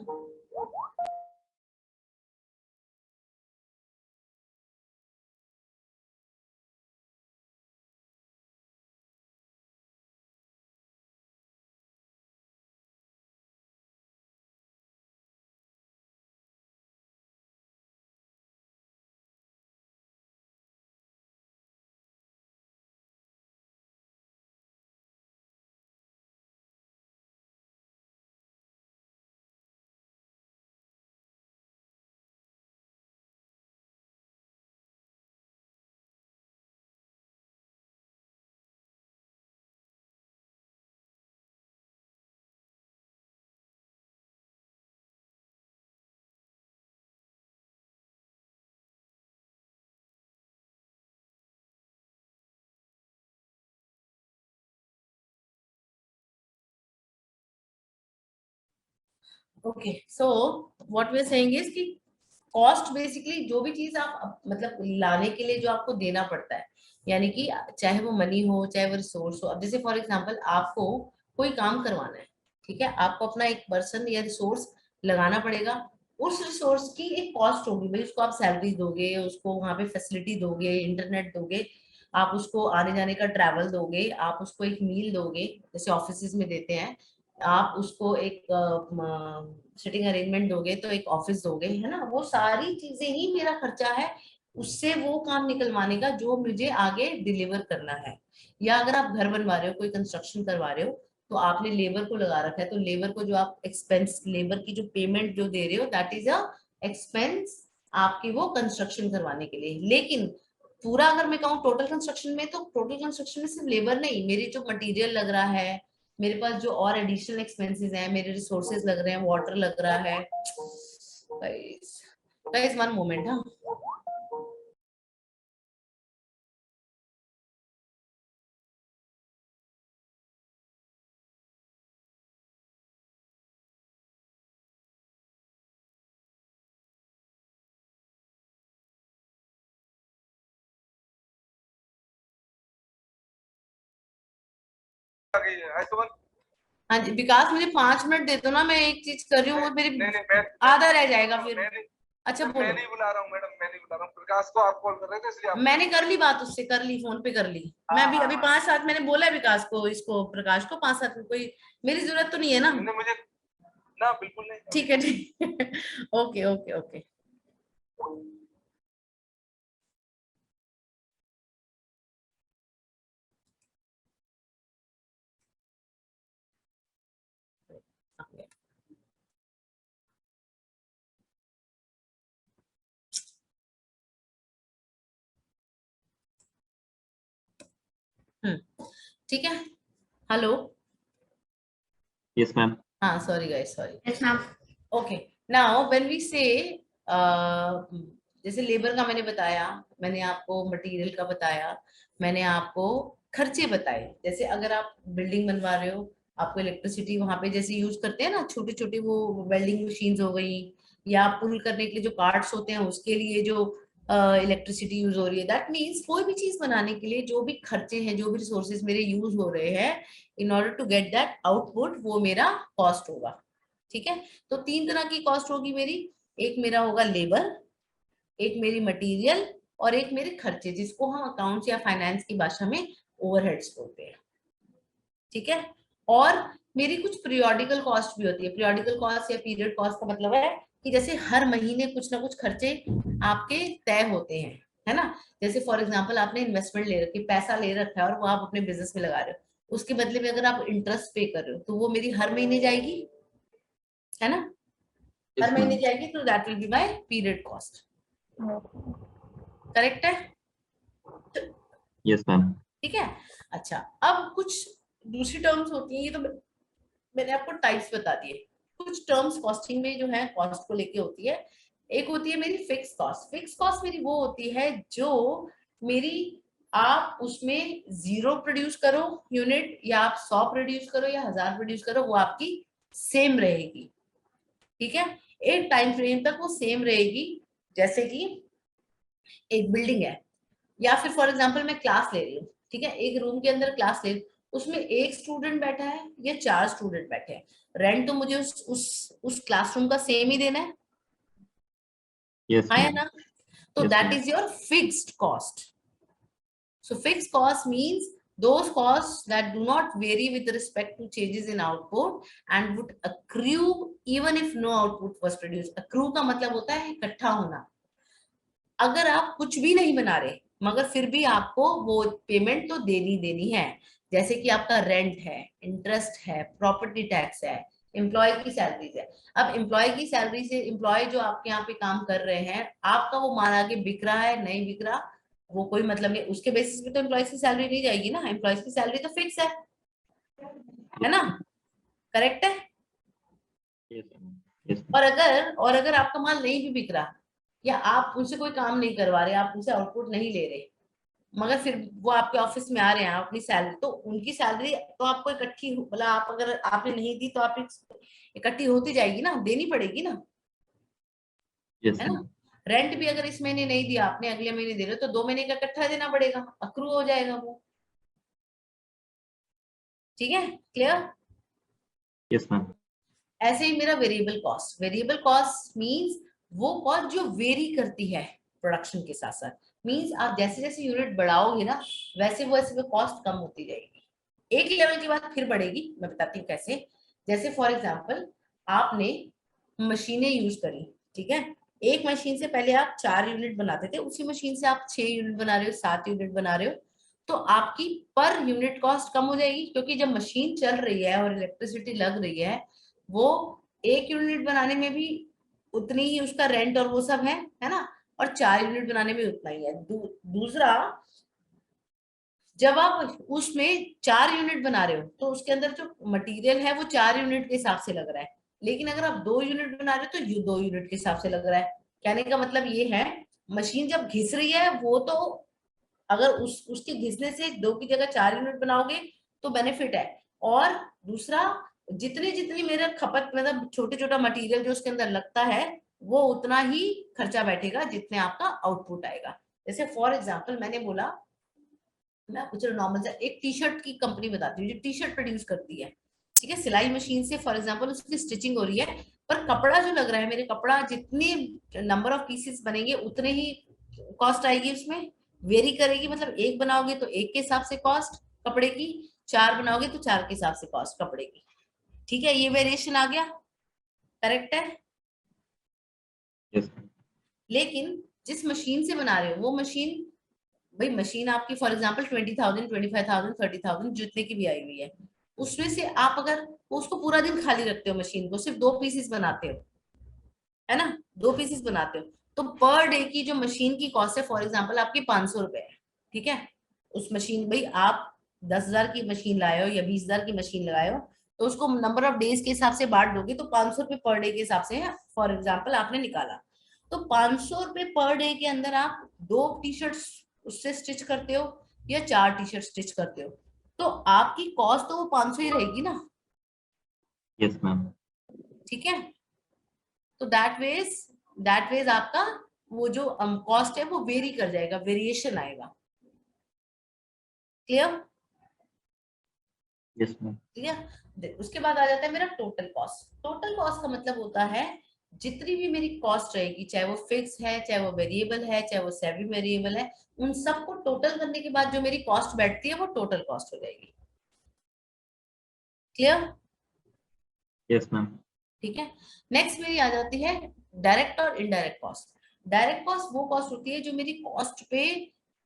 Okay, so what we are saying is कि कॉस्ट बेसिकली जो भी चीज आप मतलब लाने के लिए जो आपको देना पड़ता है, यानी कि चाहे वो मनी हो चाहे वो रिसोर्स हो। अब जैसे फॉर एग्जांपल आपको कोई काम करवाना है, ठीक है, आपको अपना एक पर्सन या रिसोर्स लगाना पड़ेगा। उस रिसोर्स की एक कॉस्ट होगी भाई, उसको आप सैलरी दोगे, उसको वहां पे फैसिलिटी दोगे, इंटरनेट दोगे, आप उसको आने जाने का ट्रैवल दोगे, आप उसको एक मील दोगे जैसे ऑफिस में देते हैं, आप उसको एक सिटिंग अरेंजमेंट दोगे, तो एक ऑफिस दोगे, है ना। वो सारी चीजें ही मेरा खर्चा है, उससे वो काम निकलवाने का जो मुझे आगे डिलीवर करना है। या अगर आप घर बनवा रहे हो, कोई कंस्ट्रक्शन करवा रहे हो, तो आपने लेबर को लगा रखा है, तो लेबर को जो आप एक्सपेंस, लेबर की जो पेमेंट जो दे रहे हो, दैट इज अ एक्सपेंस आपकी वो कंस्ट्रक्शन करवाने के लिए। लेकिन पूरा अगर मैं कहूँ टोटल कंस्ट्रक्शन में, तो टोटल कंस्ट्रक्शन में सिर्फ लेबर नहीं, मेरी जो मटेरियल लग रहा है, मेरे पास जो और एडिशनल एक्सपेंसेस हैं, मेरे रिसोर्सेज लग रहे हैं, वाटर लग रहा है। Guys one moment. हाँ, हाँ जी विकास, मुझे 5 मिनट दे दो ना, मैं एक चीज कर रही हूँ, वो मेरी नहीं, आधा रह जाएगा फिर। अच्छा मैं बोलो। नहीं बुला रहा हूँ मैडम, मैं नहीं बुला रहा हूँ, प्रकाश को आप कॉल कर रहे थे इसलिए आप। मैंने कर ली बात उससे, कर ली, फोन पे कर ली। मैं हाँ, अभी अभी हाँ। 5-7 मैंने बोला है विकास को, इसको प्रकाश को 5-7 में, कोई मेरी जरूरत तो नहीं है ना। नहीं, मुझे ना बिल्कुल नहीं। ठीक है, ठीक। Okay okay okay. ठीक है, हेलो। Yes, ma'am. हाँ sorry guys, sorry. Yes ma'am. Okay, now when we say जैसे लेबर का मैंने बताया, मैंने आपको मटेरियल का बताया, मैंने आपको खर्चे बताए। जैसे अगर आप बिल्डिंग बनवा रहे हो, आपको इलेक्ट्रिसिटी वहां पे जैसे यूज करते हैं ना, छोटी छोटी वो वेल्डिंग मशीन्स हो गई, या पुल करने के लिए जो पार्ट्स होते हैं उसके लिए जो इलेक्ट्रिसिटी यूज हो रही है, दैट मीन्स कोई भी चीज बनाने के लिए जो भी खर्चे हैं, जो भी रिसोर्सेज मेरे यूज हो रहे हैं, in order to get that output, वो मेरा कॉस्ट होगा। ठीक है, तो 3 तरह की कॉस्ट होगी मेरी। एक मेरा होगा लेबर, एक मेरी मटेरियल, और एक मेरे खर्चे, जिसको हम अकाउंट्स या फाइनेंस की भाषा में ओवरहेड्स बोलते हैं। ठीक है, और मेरी कुछ पीरियोडिकल कॉस्ट भी होती है। पीरियोडिकल कॉस्ट या पीरियड कॉस्ट का मतलब है कि जैसे हर महीने कुछ ना कुछ खर्चे आपके तय होते हैं, है ना। जैसे फॉर एग्जांपल आपने इन्वेस्टमेंट ले रखी, पैसा ले रखा है और वो आप अपने बिजनेस में लगा रहे हो, उसके बदले में अगर आप इंटरेस्ट पे कर रहे हो, तो वो मेरी हर महीने जाएगी, है ना, Yes, हर महीने ma'am. जाएगी, तो that will be my period cost. Correct है, Yes, ma'am. ठीक है। अच्छा, अब कुछ दूसरी टर्म्स होती हैं, ये तो मैंने आपको टाइप्स बता दिए। कुछ टर्म्स कॉस्टिंग में जो है कॉस्ट को लेके होती है। एक होती है मेरी फिक्स कॉस्ट। फिक्स कॉस्ट मेरी वो होती है जो मेरी, आप उसमें 0 प्रोड्यूस करो यूनिट, या आप 100 प्रोड्यूस करो या 1000 प्रोड्यूस करो, वो आपकी सेम रहेगी। ठीक है, एक टाइम फ्रेम तक वो सेम रहेगी। जैसे कि एक बिल्डिंग है, या फिर फॉर एग्जांपल मैं क्लास ले रही हूँ, ठीक है, एक रूम के अंदर क्लास ले, उसमें एक स्टूडेंट बैठा है या 4 स्टूडेंट बैठे हैं, रेंट तो मुझे उस क्लासरूम का सेम ही देना है, Yes, हाँ या ma'am. ना? तो Yes, that ma'am. Is your fixed cost. So fixed cost means those costs that do not vary with respect to changes in output and would accrue even if no output was produced. Accrue का मतलब होता है इकट्ठा होना. अगर आप कुछ भी नहीं बना रहे मगर फिर भी आपको वो पेमेंट तो देनी है, जैसे कि आपका रेंट है, इंटरेस्ट है, प्रॉपर्टी टैक्स है, एम्प्लॉय की सैलरीज है. अब एम्प्लॉय की सैलरी से एम्प्लॉय जो आपके यहाँ पे काम कर रहे हैं, आपका वो माल आगे बिक रहा है नहीं बिक रहा, वो कोई मतलब नहीं, उसके बेसिस पे तो एम्प्लॉयज की सैलरी नहीं जाएगी ना, एम्प्लॉयज की सैलरी तो फिक्स है ना, करेक्ट है? Yes, ma'am. Yes, ma'am. और अगर आपका माल नहीं भी बिक रहा या आप उनसे कोई काम नहीं करवा रहे, आप उनसे आउटपुट नहीं ले रहे, मगर फिर वो आपके ऑफिस में आ रहे हैं अपनी सैलरी, तो उनकी सैलरी तो आपको इकट्ठी, मतलब आप अगर आपने नहीं दी तो आप इकट्ठी होती जाएगी ना, देनी पड़ेगी ना, Yes, है ना? ma'am. रेंट भी अगर इस महीने नहीं दिया आपने, अगले महीने दे रहे हो, तो 2 महीने का इकट्ठा देना पड़ेगा, अक्रू हो जाएगा वो. ठीक है, क्लियर? Yes, ma'am. ऐसे ही मेरा वेरिएबल कॉस्ट मींस वो कॉस्ट जो वेरी करती है प्रोडक्शन के साथ साथ, मींस आप जैसे जैसे यूनिट बढ़ाओगे ना वैसे वो कॉस्ट कम होती जाएगी, एक लेवल के बाद फिर बढ़ेगी. मैं बताती हूँ कैसे. जैसे फॉर एग्जांपल आपने मशीनें यूज करी, ठीक है, एक मशीन से पहले आप 4 यूनिट बनाते थे, उसी मशीन से आप 6 यूनिट बना रहे हो, 7 यूनिट बना रहे हो, तो आपकी पर यूनिट कॉस्ट कम हो जाएगी, क्योंकि जब मशीन चल रही है और इलेक्ट्रिसिटी लग रही है, वो एक यूनिट बनाने में भी उतनी ही उसका रेंट और वो सब है ना, और 4 यूनिट बनाने में उतना ही है. दूसरा, जब आप उसमें 4 यूनिट बना रहे हो तो उसके अंदर जो मटेरियल है वो 4 यूनिट के हिसाब से लग रहा है, लेकिन अगर आप 2 यूनिट बना रहे हो तो 2 यूनिट के हिसाब से लग रहा है. कहने का मतलब ये है, मशीन जब घिस रही है वो तो, अगर उसके घिसने से 2 की जगह 4 यूनिट बनाओगे तो बेनिफिट है. और दूसरा, जितनी जितनी मेरा खपत, मतलब छोटे छोटा मटेरियल जो उसके अंदर लगता है, वो उतना ही खर्चा बैठेगा जितने आपका आउटपुट आएगा. जैसे फॉर एग्जाम्पल मैंने बोला, मैं कुछ नॉर्मल सा एक टी शर्ट की कंपनी बताती हूँ जो टी शर्ट प्रोड्यूस करती है, ठीक है, सिलाई मशीन से फॉर एग्जांपल उसकी स्टिचिंग हो रही है, पर कपड़ा जो लग रहा है, मेरे कपड़ा जितने नंबर ऑफ पीसेस बनेंगे उतने ही कॉस्ट आएगी उसमें, वेरी करेगी, मतलब एक बनाओगे तो एक के हिसाब से कॉस्ट कपड़े की, 4 बनाओगे तो 4 के हिसाब से कॉस्ट कपड़े की. ठीक है, ये वेरिएशन आ गया, करेक्ट है? Yes, ma'am. लेकिन जिस मशीन से बना रहे हो वो मशीन, भाई मशीन आपकी फॉर एग्जांपल 20,000 25,000 30,000 जितने की भी आई हुई है, उसमें से आप अगर उसको पूरा दिन खाली रखते हो, मशीन को सिर्फ 2 पीसेस बनाते हो, है ना, 2 पीसेस बनाते हो, तो पर डे की जो मशीन की कॉस्ट है फॉर एग्जांपल आपकी 500 रुपए है. ठीक है, उस मशीन, भाई आप 10,000 की मशीन लाए हो या 20,000 की मशीन लगाए हो, तो उसको नंबर ऑफ डेज के हिसाब से बांट दोगे तो 500 रुपए पर डे के हिसाब से फॉर एग्जाम्पल आपने निकाला, तो 500 रुपए पर डे के अंदर आप 2 टी शर्ट उससे स्टिच करते हो या 4 टी शर्ट स्टिच करते हो, तो आपकी कॉस्ट तो वो 500 ही रहेगी ना. Yes, ma'am. ठीक है, तो दैट वेज आपका वो जो कॉस्ट है वो वेरी कर जाएगा, वेरिएशन आएगा. क्लियर? Yes, ma'am. ठीक है, उसके बाद आ जाता है मेरा टोटल कॉस्ट. टोटल कॉस्ट का मतलब होता है जितनी भी मेरी कॉस्ट रहेगी, चाहे वो फिक्स है, चाहे वो वेरिएबल है, चाहे वो सेमी वेरिएबल है, उन सबको टोटल करने के बाद जो मेरी कॉस्ट बैठती है वो टोटल कॉस्ट हो जाएगी. क्लियर? Yes, ma'am. ठीक है, नेक्स्ट मेरी आ जाती है डायरेक्ट और इनडायरेक्ट कॉस्ट. डायरेक्ट कॉस्ट वो कॉस्ट होती है जो मेरी कॉस्ट पे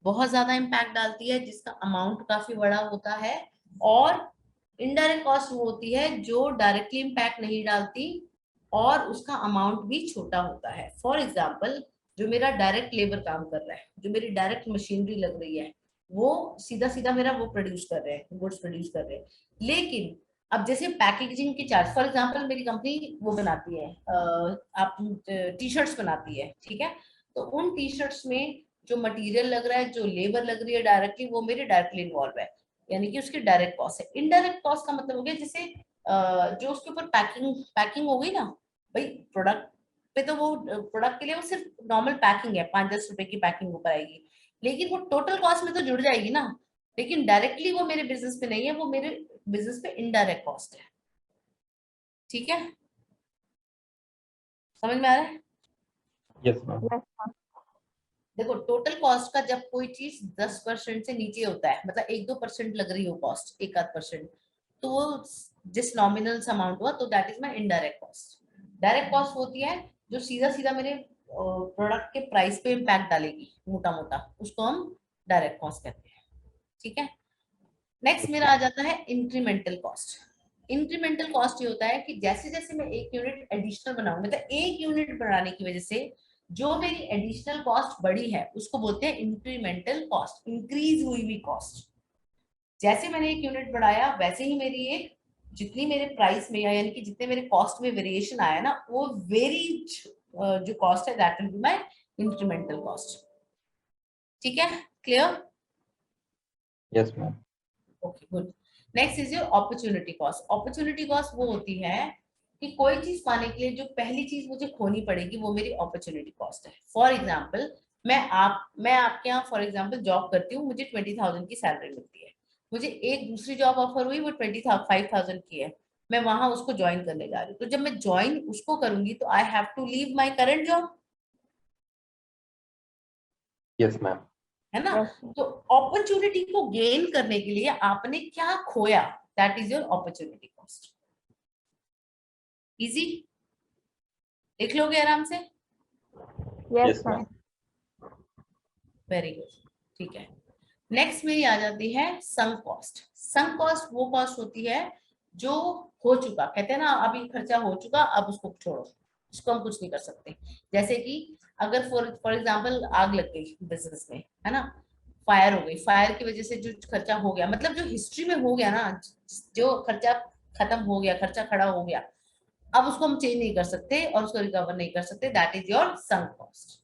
बहुत ज्यादा इम्पैक्ट डालती है, जिसका अमाउंट काफी बड़ा होता है, और इनडायरेक्ट कॉस्ट वो होती है जो डायरेक्टली इम्पैक्ट नहीं डालती और उसका अमाउंट भी छोटा होता है. फॉर एग्जाम्पल, जो मेरा डायरेक्ट लेबर काम कर रहा है, जो मेरी डायरेक्ट मशीनरी लग रही है, वो सीधा सीधा मेरा वो प्रोड्यूस कर रहे हैं, गुड्स प्रोड्यूस कर रहे हैं. लेकिन अब जैसे पैकेजिंग के चार्ज, फॉर एग्जांपल मेरी कंपनी वो बनाती है, आप टी शर्ट्स बनाती है, ठीक है, तो उन टी शर्ट्स में जो मटेरियल लग रहा है, जो लेबर लग रही है डायरेक्टली, वो मेरे डायरेक्टली इन्वॉल्व है, यानी कि उसकी डायरेक्ट कॉस्ट है. इनडायरेक्ट कॉस्ट का मतलब हो गया जैसे जो उसके ऊपर पैकिंग हो गई ना, भाई प्रोडक्ट पे तो वो प्रोडक्ट के लिए वो सिर्फ नॉर्मल पैकिंग है, 5-10 रुपए की पैकिंग ऊपर आएगी, लेकिन वो टोटल कॉस्ट में तो जुड़ जाएगी ना. लेकिन डायरेक्टली वो मेरे बिजनेस पे नहीं है, वो मेरे बिजनेस पे इनडायरेक्ट कॉस्ट है। ठीक है, समझ में आ रहा है? Yes ma'am. Yes, ma'am. देखो टोटल कॉस्ट का जब कोई चीज 10% से नीचे होता है, मतलब 1-2% लग रही हो कॉस्ट, 1-8%, तो वो जिस नॉमिनल अमाउंट हुआ तो that is my indirect cost. Direct cost होती है जो सीधा सीधा मेरे प्रोडक्ट के प्राइस पे इम्पैक्ट डालेगी मोटा मोटा, उसको हम डायरेक्ट कॉस्ट कहते हैं। ठीक है, नेक्स्ट मेरा आ जाता है इंक्रीमेंटल कॉस्ट। इंक्रीमेंटल कॉस्ट ये होता है कि जैसे जैसे मैं 1 यूनिट एडिशनल बनाऊं, मतलब 1 यूनिट बढ़ाने की वजह से जो मेरी एडिशनल कॉस्ट बढ़ी है उसको बोलते हैं इंक्रीमेंटल कॉस्ट, इंक्रीज हुई हुई कॉस्ट। जैसे मैंने 1 यूनिट बढ़ाया वैसे ही मेरी एक जितनी मेरे प्राइस में यानी कि जितने मेरे कॉस्ट में वेरिएशन आया ना, वो वेरीज जो कॉस्ट है that will be my incremental cost. ठीक है, clear? Yes ma'am. Okay good. Next is your opportunity cost. Opportunity cost वो होती है कि कोई चीज पाने के लिए जो पहली चीज मुझे खोनी पड़ेगी वो मेरी अपॉर्चुनिटी कॉस्ट है। फॉर एग्जांपल मैं आपके यहाँ फॉर एग्जांपल जॉब करती हूँ, मुझे 20,000 की सैलरी मिलती है, मुझे एक दूसरी जॉब ऑफर हुई वो 25,000 की है, मैं वहां उसको ज्वाइन करने जा रही हूँ, तो जब मैं ज्वाइन उसको करूंगी तो I have to leave my current job, yes ma'am. है ना? Yes, ma'am. तो अपॉर्चुनिटी को गेन करने के लिए आपने क्या खोया, that is your opportunity cost. Easy, लिख लोगे आराम से? Yes, yes ma'am. Ma'am. Very good, ठीक है। नेक्स्ट मेरी आ जाती है संक कॉस्ट। संक कॉस्ट वो कॉस्ट होती है जो हो चुका, कहते हैं ना अभी खर्चा हो चुका अब उसको छोड़ो, उसको हम कुछ नहीं कर सकते। जैसे कि अगर फॉर एग्जांपल आग लग गई बिजनेस में, है ना, फायर हो गई, फायर की वजह से जो खर्चा हो गया, मतलब जो हिस्ट्री में हो गया ना, जो खर्चा खत्म हो गया, खर्चा खड़ा हो गया, अब उसको हम चेंज नहीं कर सकते और उसको रिकवर नहीं कर सकते, that is your sunk cost.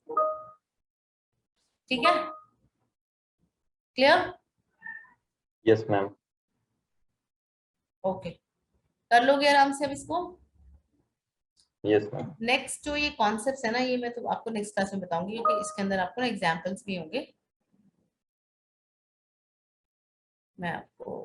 ठीक है, क्लियर? Yes ma'am. ओके, कर लोगे आराम से अब इसको? Yes ma'am. नेक्स्ट जो ये कॉन्सेप्ट्स है ना, ये मैं तो आपको नेक्स्ट क्लास में बताऊंगी क्योंकि इसके अंदर आपको ना एग्जांपल्स भी होंगे। मैं आपको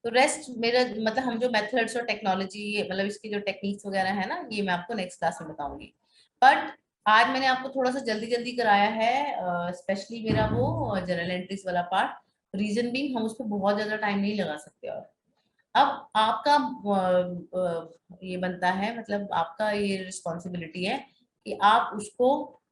तो रेस्ट मेरा मतलब हम जो मेथड्स और टेक्नोलॉजी मतलब इसकी जो टेक्निक्स वगैरह है ना, ये मैं आपको नेक्स्ट क्लास में बताऊंगी। बट आज मैंने आपको थोड़ा सा जल्दी जल्दी कराया है, स्पेशली मेरा वो जनरल एंट्रीज वाला पार्ट, रीजन भी हम उस पर बहुत ज्यादा टाइम नहीं लगा सकते। और अब आपका ये बनता है, मतलब आपका ये रिस्पॉन्सिबिलिटी है कि आप उसको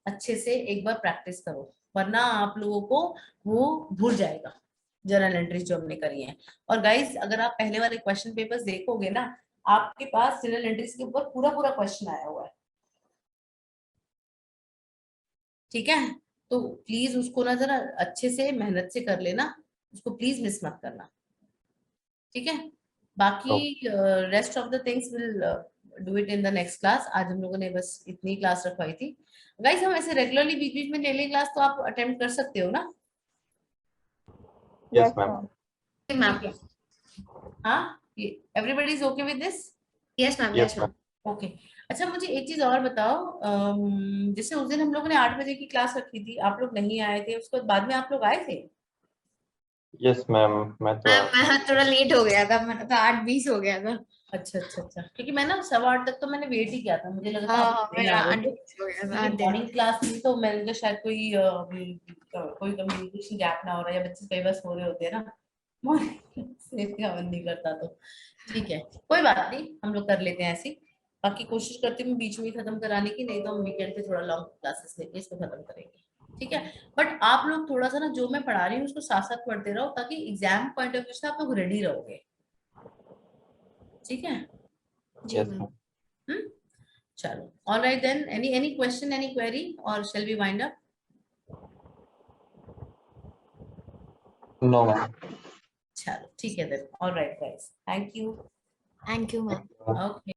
अच्छे से एक बार प्रैक्टिस करो, वरना आप लोगों को वो भूल जाएगा जर्नल एंट्रीज जो हमने करी है। और गाइस अगर आप पहले वाले क्वेश्चन पेपर्स देखोगे ना, आपके पास जर्नल एंट्रीज के ऊपर पूरा पूरा क्वेश्चन आया हुआ है। ठीक है, तो प्लीज उसको ना जरा अच्छे से मेहनत से कर लेना, उसको प्लीज मिस मत करना। ठीक है, बाकी rest of the things will do it in the next class. आज हम लोगों ने बस इतनी क्लास रखवाई थी। गाइस हम ऐसे रेगुलरली बीच बीच में ले ले क्लास तो आप अटेम्प्ट कर सकते हो ना? Yes Yes, ma'am. ma'am. Ma'am. ठीक है, हाँ, everybody is okay with this? Yes ma'am, yes yes ma'am. Ma'am. Okay. अच्छा मुझे एक चीज और बताओ, जैसे उस दिन हम लोगों ने 8 बजे की क्लास रखी थी, आप लोग नहीं आए थे, उसके बाद में आप लोग आए थे? Yes ma'am. मैं तो आया था। मैं थोड़ा लेट हो गया था, मेरा तो 8:20 हो गया था। अच्छा अच्छा अच्छा, क्योंकि मैं ना 8:15 तक तो मैंने वेट ही किया था, मुझे लगा था हाँ आप हाँ, नहीं मेरा आ रहे थे, 8:20 हो गया था, क्योंकि आधे। मॉर्निंग क्लास थी तो मैंने कहा शायद कोई कम्युनिकेशन गैप ना हो रहा है या बच्चे कई बार सो रहे होते हैं ना, मॉर्निंग से का मन नहीं करता। तो ठीक है, कोई बात नहीं, हम लोग कर लेते हैं ऐसी। बाकी कोशिश करती हूँ बीच में ही खत्म कराने की, नहीं तो हम वीकेंड पे थोड़ा लॉन्ग क्लासेस लेके इसको खत्म करेंगे। ठीक है, बट आप लोग थोड़ा सा ना जो मैं पढ़ा रही हूँ उसको साथ साथ पढ़ते रहो, ताकि एग्जाम पॉइंट ऑफ व्यू से आप लोग रेडी रहोगे। ठीक है, जी यस मैम। मैम। हम्म, चलो, alright then, any question, any query, और shall we wind up? No ma'am. चलो ठीक है then, alright guys, thank you. Thank you ma'am. Okay.